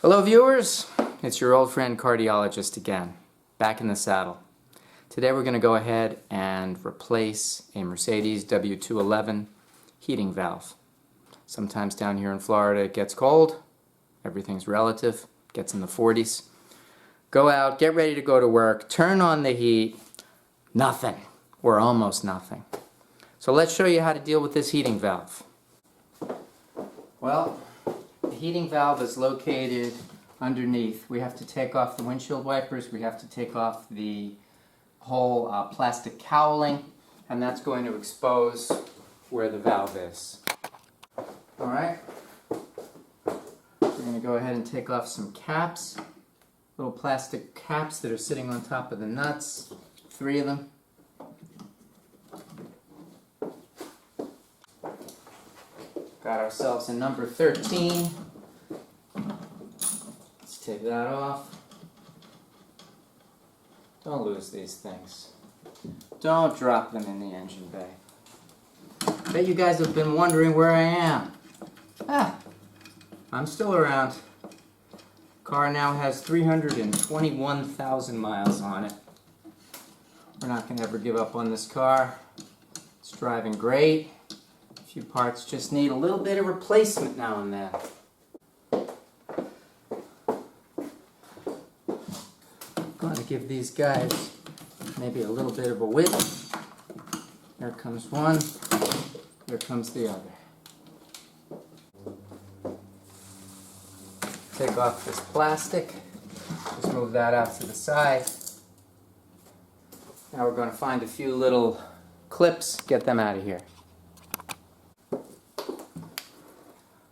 Hello viewers, it's your old friend cardiologist again, back in the saddle. Today we're going to go ahead and replace a Mercedes W211 heating valve. Sometimes down here in Florida it gets cold, everything's relative, gets in the 40s. Go out, get ready to go to work, turn on the heat, nothing, or almost nothing. So let's show you how to deal with this heating valve. Well, the heating valve is located underneath. We have to take off the windshield wipers, we have to take off the whole plastic cowling, and that's going to expose where the valve is. Alright, we're going to go ahead and take off some caps, little plastic caps that are sitting on top of the nuts, 3 of them. Got ourselves a number 13. Let's take that off. Don't lose these things. Don't drop them in the engine bay. Bet you guys have been wondering where I am. I'm still around. Car now has 321,000 miles on it. We're not going to ever give up on this car. It's driving great. A few parts just need a little bit of replacement now and then. I'm going to give these guys maybe a little bit of a width. There comes one, there comes the other. Take off this plastic, just move that out to the side. Now we're going to find a few little clips, get them out of here.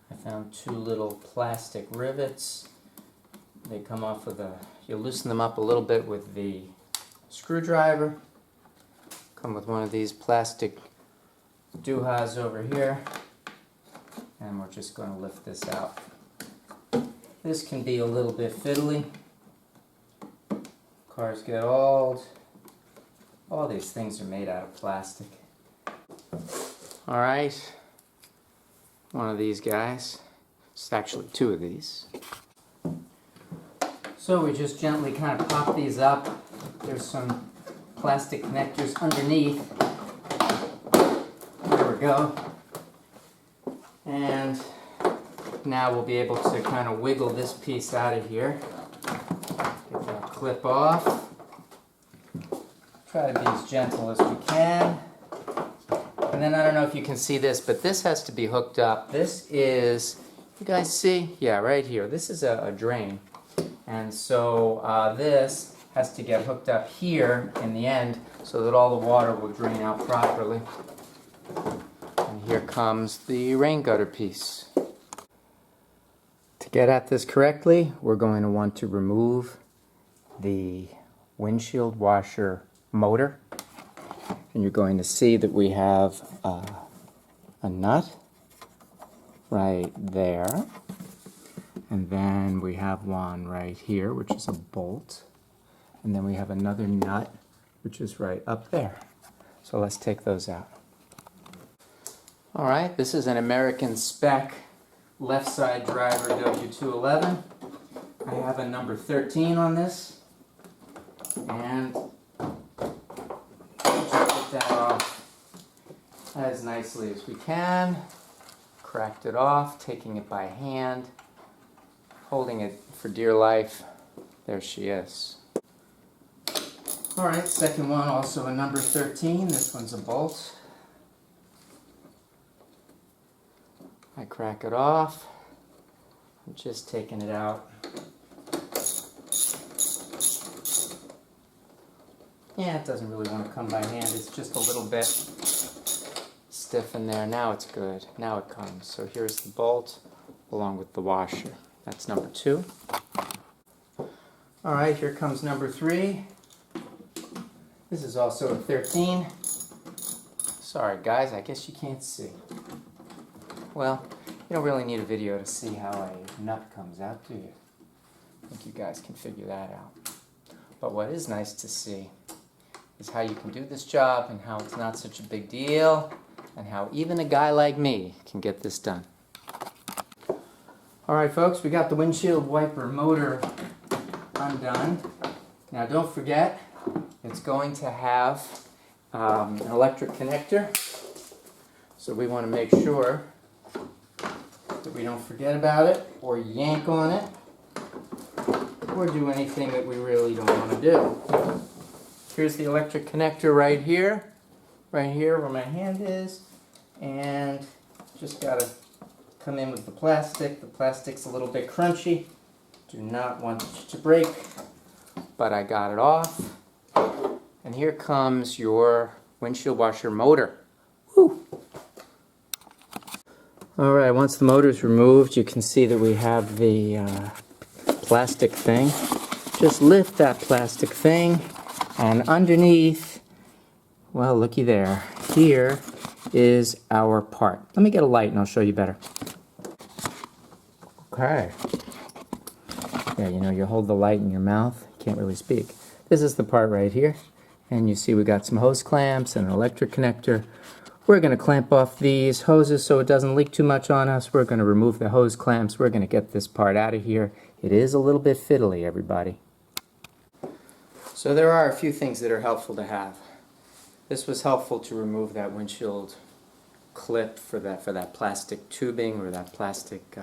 I found 2 little plastic rivets. They come off with you loosen them up a little bit with the screwdriver. Come with one of these plastic doohies over here. And we're just going to lift this out. This can be a little bit fiddly. Cars get old. All these things are made out of plastic. Alright. One of these guys. It's actually 2 of these. So we just gently kind of pop these up. There's some plastic connectors underneath. There we go. And now we'll be able to kind of wiggle this piece out of here. Get that clip off. Try to be as gentle as we can. And then I don't know if you can see this, but this has to be hooked up. This is, you guys see? Yeah, right here. This is a drain. And so this has to get hooked up here in the end so that all the water will drain out properly. And here comes the rain gutter piece. To get at this correctly, we're going to want to remove the windshield washer motor. And you're going to see that we have a nut right there. And then we have one right here, which is a bolt. And then we have another nut, which is right up there. So let's take those out. All right, this is an American spec left side driver W211. I have a number 13 on this. And just get that off as nicely as we can. Cracked it off, taking it by hand, holding it for dear life. There she is. Alright, second one, also a number 13. This one's a bolt. I crack it off. I'm just taking it out. Yeah, it doesn't really want to come by hand. It's just a little bit stiff in there. Now it's good. Now it comes. So here's the bolt along with the washer. That's number 2. Alright, here comes number 3. This is also a 13. Sorry guys, I guess you can't see. Well, you don't really need a video to see how a nut comes out, do you? I think you guys can figure that out. But what is nice to see is how you can do this job and how it's not such a big deal and how even a guy like me can get this done. Alright folks, we got the windshield wiper motor undone. Now don't forget, it's going to have an electric connector. So we want to make sure that we don't forget about it or yank on it or do anything that we really don't want to do. Here's the electric connector right here where my hand is, and just got to come in with the plastic. The plastic's a little bit crunchy. Do not want it to break, but I got it off. And here comes your windshield washer motor. Woo! Alright, once the motor is removed, you can see that we have the plastic thing. Just lift that plastic thing, and underneath, well, looky there. Here is our part. Let me get a light and I'll show you better. Okay. Yeah, you know, you hold the light in your mouth, can't really speak. This is the part right here. And you see we got some hose clamps and an electric connector. We're going to clamp off these hoses so it doesn't leak too much on us. We're going to remove the hose clamps. We're going to get this part out of here. It is a little bit fiddly, everybody. So there are a few things that are helpful to have. This was helpful to remove that windshield clip for that plastic tubing or that plastic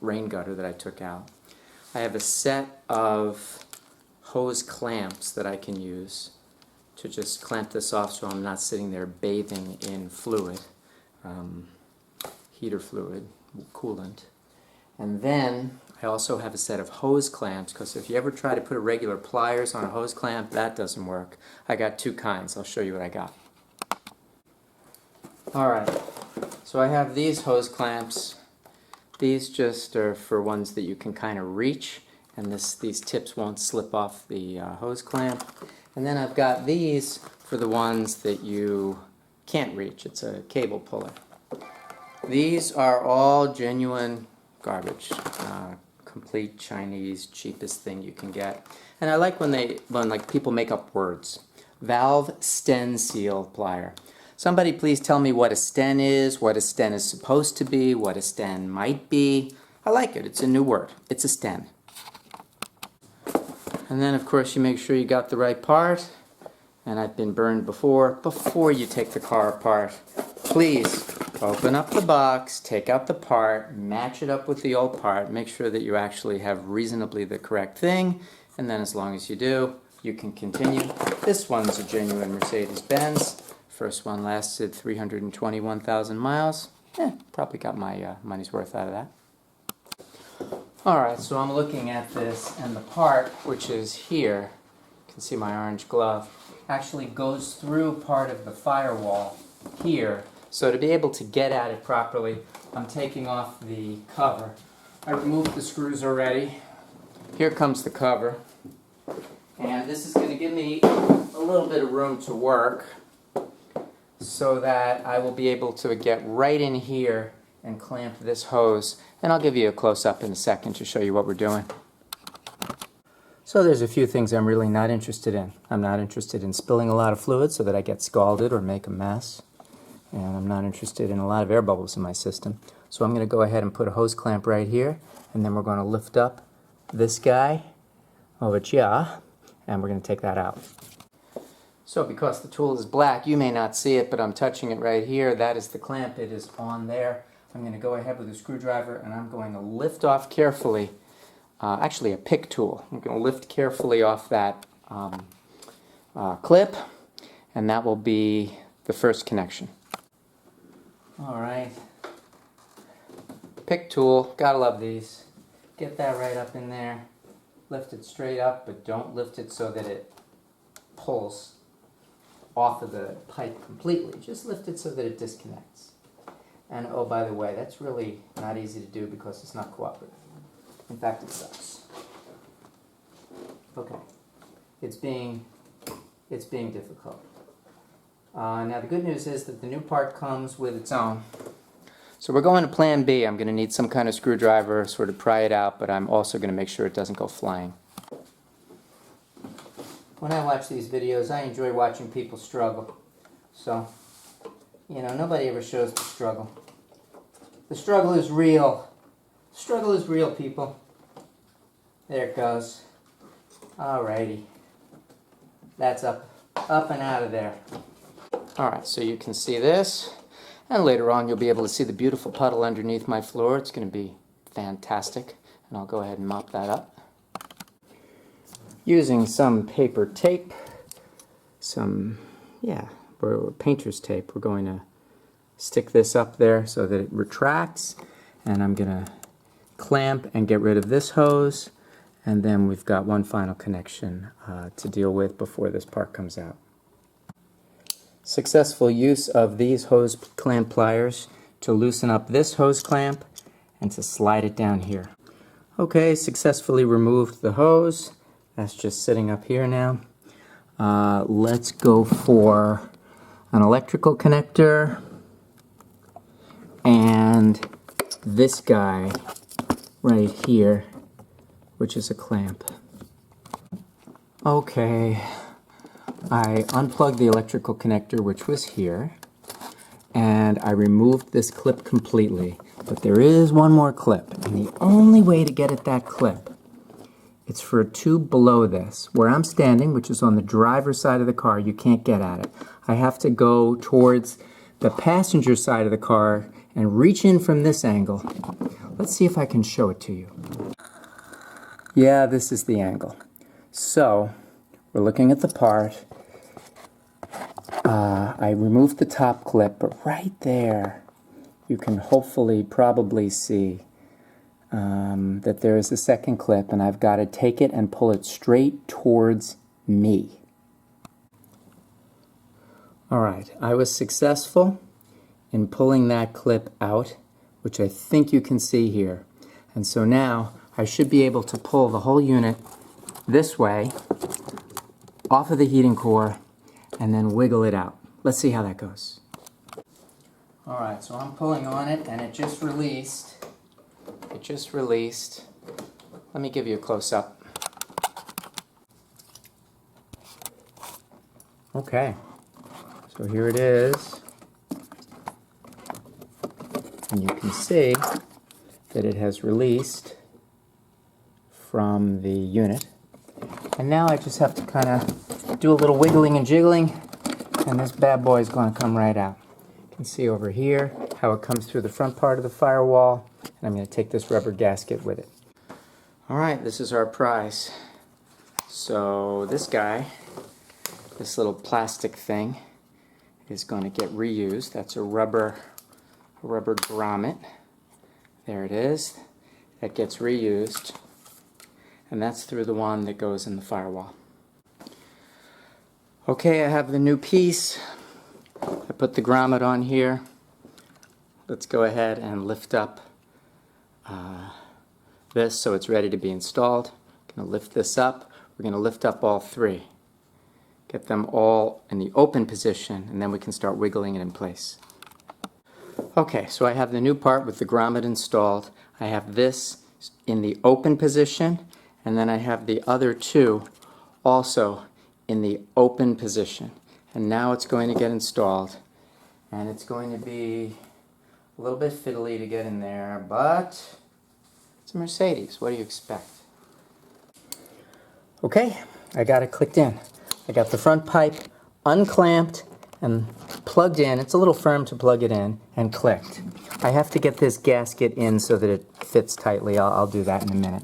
rain gutter that I took out. I have a set of hose clamps that I can use to just clamp this off so I'm not sitting there bathing in fluid, heater fluid, coolant. And then I also have a set of hose clamps, because if you ever try to put a regular pliers on a hose clamp, that doesn't work. I got two kinds. I'll show you what I got. Alright, so I have these hose clamps. These just are for ones that you can kind of reach, and these tips won't slip off the hose clamp. And then I've got these for the ones that you can't reach. It's a cable puller. These are all genuine garbage. Complete Chinese, cheapest thing you can get. And I like when like people make up words. Valve Sten Seal Plier. Somebody please tell me what a sten is, what a sten is supposed to be, what a sten might be. I like it. It's a new word. It's a sten. And then of course you make sure you got the right part, and I've been burned before you take the car apart. Please open up the box, take out the part, match it up with the old part, make sure that you actually have reasonably the correct thing, and then as long as you do, you can continue. This one's a genuine Mercedes Benz. First one lasted 321,000 miles. Probably got my money's worth out of that. Alright, so I'm looking at this, and the part, which is here, you can see my orange glove, actually goes through part of the firewall here. So to be able to get at it properly, I'm taking off the cover. I removed the screws already. Here comes the cover. And this is going to give me a little bit of room to work so that I will be able to get right in here and clamp this hose. And I'll give you a close-up in a second to show you what we're doing. So there's a few things I'm really not interested in. I'm not interested in spilling a lot of fluid so that I get scalded or make a mess. And I'm not interested in a lot of air bubbles in my system. So I'm going to go ahead and put a hose clamp right here, and then we're going to lift up this guy over here, and we're going to take that out. So because the tool is black, you may not see it, but I'm touching it right here. That is the clamp. It is on there. I'm going to go ahead with a screwdriver, and I'm going to lift off carefully, actually a pick tool. I'm going to lift carefully off that clip, and that will be the first connection. Alright, pick tool, gotta love these. Get that right up in there, lift it straight up, but don't lift it so that it pulls off of the pipe completely. Just lift it so that it disconnects. And oh, by the way, that's really not easy to do because it's not cooperative. In fact, it sucks. Okay, it's being difficult. Now the good news is that the new part comes with its own. So we're going to plan B. I'm going to need some kind of screwdriver, sort of pry it out, but I'm also going to make sure it doesn't go flying. When I watch these videos, I enjoy watching people struggle. So, you know, nobody ever shows the struggle. The struggle is real. Struggle is real, people. There it goes. Alrighty. That's up and out of there. Alright, so you can see this. And later on you'll be able to see the beautiful puddle underneath my floor. It's going to be fantastic. And I'll go ahead and mop that up. Using some paper tape, painter's tape, we're going to stick this up there so that it retracts. And I'm going to clamp and get rid of this hose. And then we've got one final connection to deal with before this part comes out. Successful use of these hose clamp pliers to loosen up this hose clamp and to slide it down here. Okay, successfully removed the hose. That's just sitting up here now. Let's go for an electrical connector and this guy right here, which is a clamp. Okay, I unplugged the electrical connector, which was here, and I removed this clip completely. But there is one more clip, and the only way to get at that clip, it's for a tube below this. Where I'm standing, which is on the driver's side of the car, you can't get at it. I have to go towards the passenger side of the car and reach in from this angle. Let's see if I can show it to you. Yeah, this is the angle. So, we're looking at the part. I removed the top clip, but right there, you can hopefully probably see that there is a second clip, and I've got to take it and pull it straight towards me. Alright, I was successful in pulling that clip out, which I think you can see here. And so now, I should be able to pull the whole unit this way, off of the heating core, and then wiggle it out. Let's see how that goes. Alright, so I'm pulling on it, and it just released. It just released. Let me give you a close-up. Okay, so here it is. And you can see that it has released from the unit. And now I just have to kind of do a little wiggling and jiggling, and this bad boy is going to come right out. You can see over here how it comes through the front part of the firewall, and I'm going to take this rubber gasket with it. Alright, this is our prize. So this guy, this little plastic thing, is going to get reused. That's a rubber grommet. There it is. That gets reused. And that's through the one that goes in the firewall. Okay, I have the new piece. I put the grommet on here. Let's go ahead and lift up this so it's ready to be installed. I'm going to lift this up. We're going to lift up all three. Get them all in the open position, and then we can start wiggling it in place. Okay, so I have the new part with the grommet installed. I have this in the open position, and then I have the other two also in the open position. And now it's going to get installed, and it's going to be a little bit fiddly to get in there, but it's a Mercedes. What do you expect? Okay, I got it clicked in. I got the front pipe unclamped and plugged in. It's a little firm to plug it in, and clicked. I have to get this gasket in so that it fits tightly. I'll do that in a minute.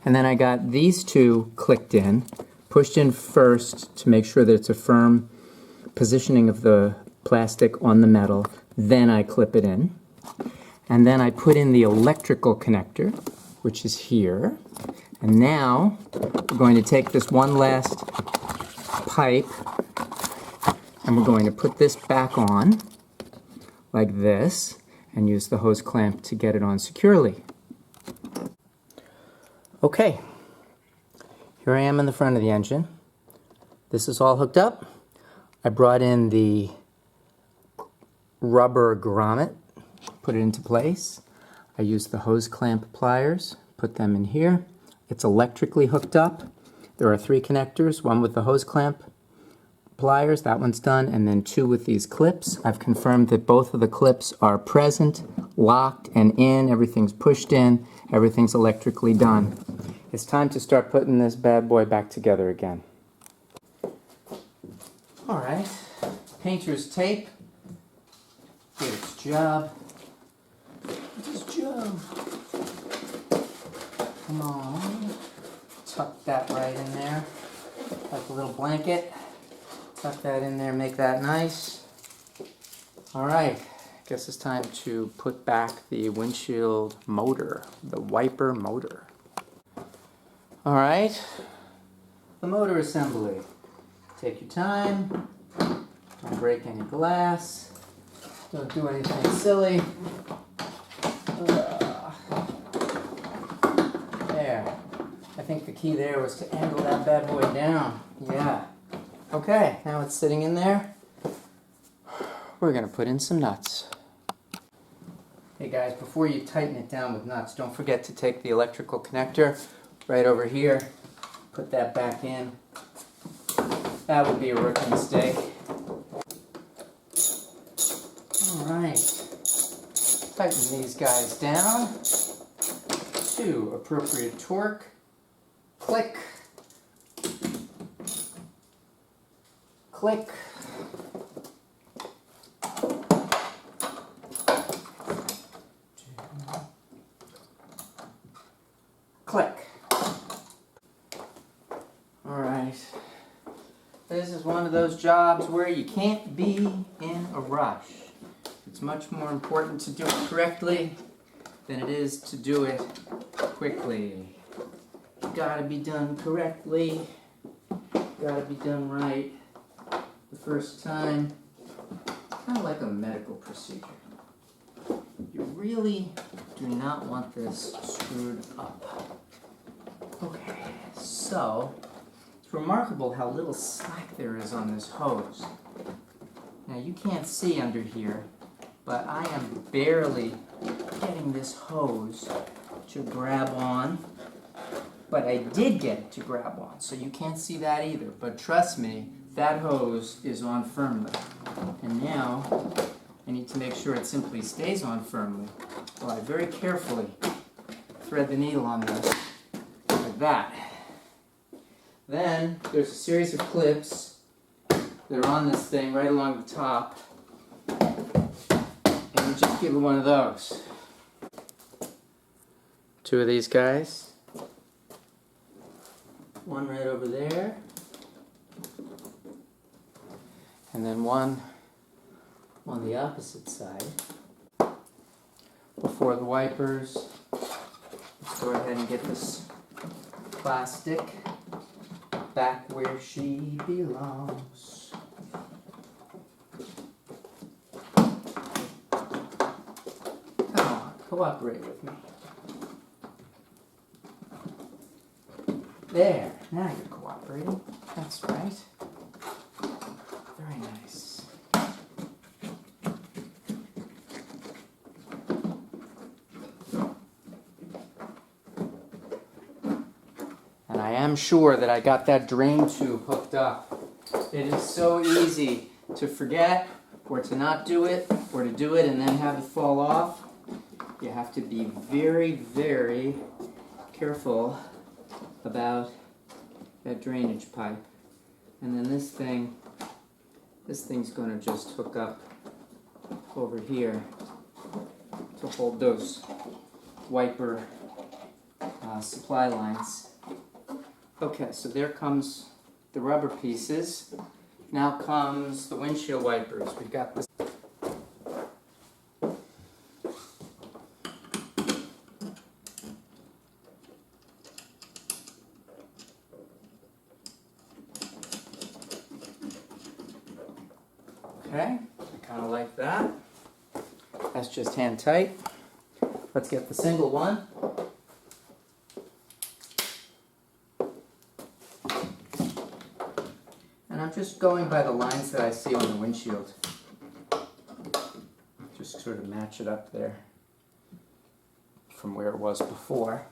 And then I got these two clicked in, pushed in first to make sure that it's a firm positioning of the plastic on the metal. Then I clip it in. And then I put in the electrical connector, which is here. And now we're going to take this one last pipe and we're going to put this back on like this and use the hose clamp to get it on securely. Okay, here I am in the front of the engine. This is all hooked up. I brought in the rubber grommet, put it into place. I used the hose clamp pliers, put them in here. It's electrically hooked up. There are 3 connectors, one with the hose clamp pliers, that one's done, and then 2 with these clips. I've confirmed that both of the clips are present, locked and in, everything's pushed in, everything's electrically done. It's time to start putting this bad boy back together again. Alright, painter's tape did its job. Come on, tuck that right in there, like a little blanket. Tuck that in there, make that nice. Alright, guess it's time to put back the windshield motor, the wiper motor. Alright, the motor assembly. Take your time, don't break any glass, don't do anything silly. There, I think the key there was to angle that bad boy down, yeah. Okay, now it's sitting in there. We're gonna put in some nuts. Hey guys, before you tighten it down with nuts, don't forget to take the electrical connector right over here, put that back in. That would be a rookie mistake. Alright, tighten these guys down to appropriate torque. Click. Click. Click. Alright. This is one of those jobs where you can't be in a rush. It's much more important to do it correctly than it is to do it quickly. It's gotta be done correctly. Gotta be done right the first time. Kind of like a medical procedure. You really do not want this screwed up. Okay, so it's remarkable how little slack there is on this hose. Now you can't see under here, but I am barely getting this hose to grab on. But I did get it to grab on, so you can't see that either. But trust me, that hose is on firmly. And now, I need to make sure it simply stays on firmly while I very carefully thread the needle on this, like that. Then, there's a series of clips that are on this thing right along the top. And you just give it one of those. Two of these guys. One right over there. And then one on the opposite side. Before the wipers, let's go ahead and get this plastic back where she belongs. Come on, cooperate with me. There, now you're cooperating. That's right. Very nice. And I am sure that I got that drain tube hooked up. It is so easy to forget, or to not do it, or to do it and then have it fall off. You have to be very, very careful about that drainage pipe. And then this thing's going to just hook up over here to hold those wiper supply lines. Okay, so there comes the rubber pieces. Now comes the windshield wipers. We've got this. Okay, I kind of like that. That's just hand tight. Let's get the single one. And I'm just going by the lines that I see on the windshield. Just sort of match it up there from where it was before.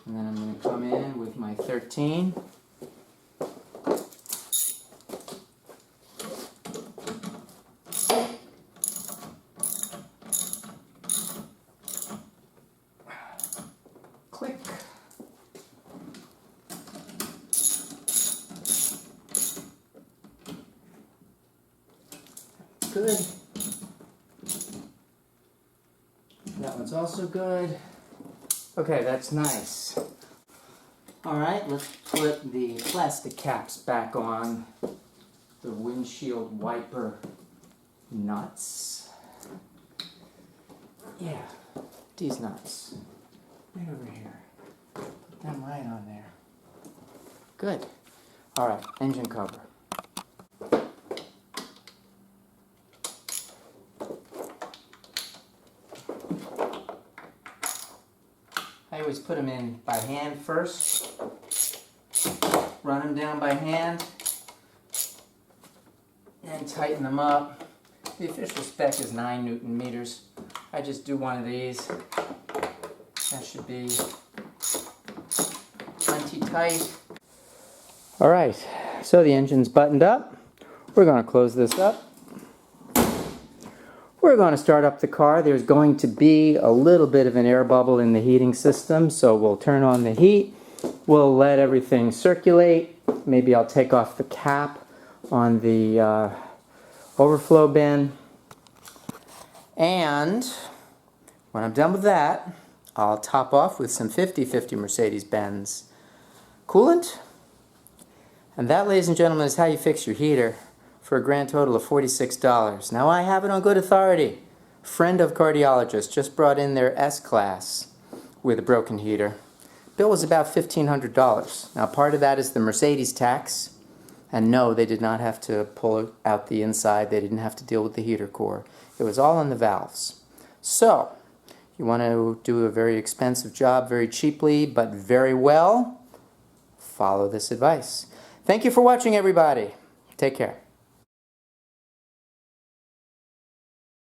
And then I'm going to come in with my 13. good. That one's also good. Okay, that's nice. Alright, let's put the plastic caps back on the windshield wiper nuts. Yeah, these nuts. Right over here. Put them right on there. Good. Alright, engine cover. I always put them in by hand first. Run them down by hand. And tighten them up. The official spec is 9 Newton meters. I just do one of these. That should be plenty tight. Alright, so the engine's buttoned up. We're going to close this up. We're going to start up the car. There's going to be a little bit of an air bubble in the heating system, so we'll turn on the heat. We'll let everything circulate. Maybe I'll take off the cap on the overflow bin. And when I'm done with that, I'll top off with some 50/50 Mercedes-Benz coolant. And that, ladies and gentlemen, is how you fix your heater for a grand total of $46. Now, I have it on good authority. Friend of cardiologist just brought in their S-Class with a broken heater. Bill was about $1,500. Now, part of that is the Mercedes tax. And no, they did not have to pull out the inside. They didn't have to deal with the heater core. It was all in the valves. So, you want to do a very expensive job very cheaply, but very well, follow this advice. Thank you for watching, everybody. Take care.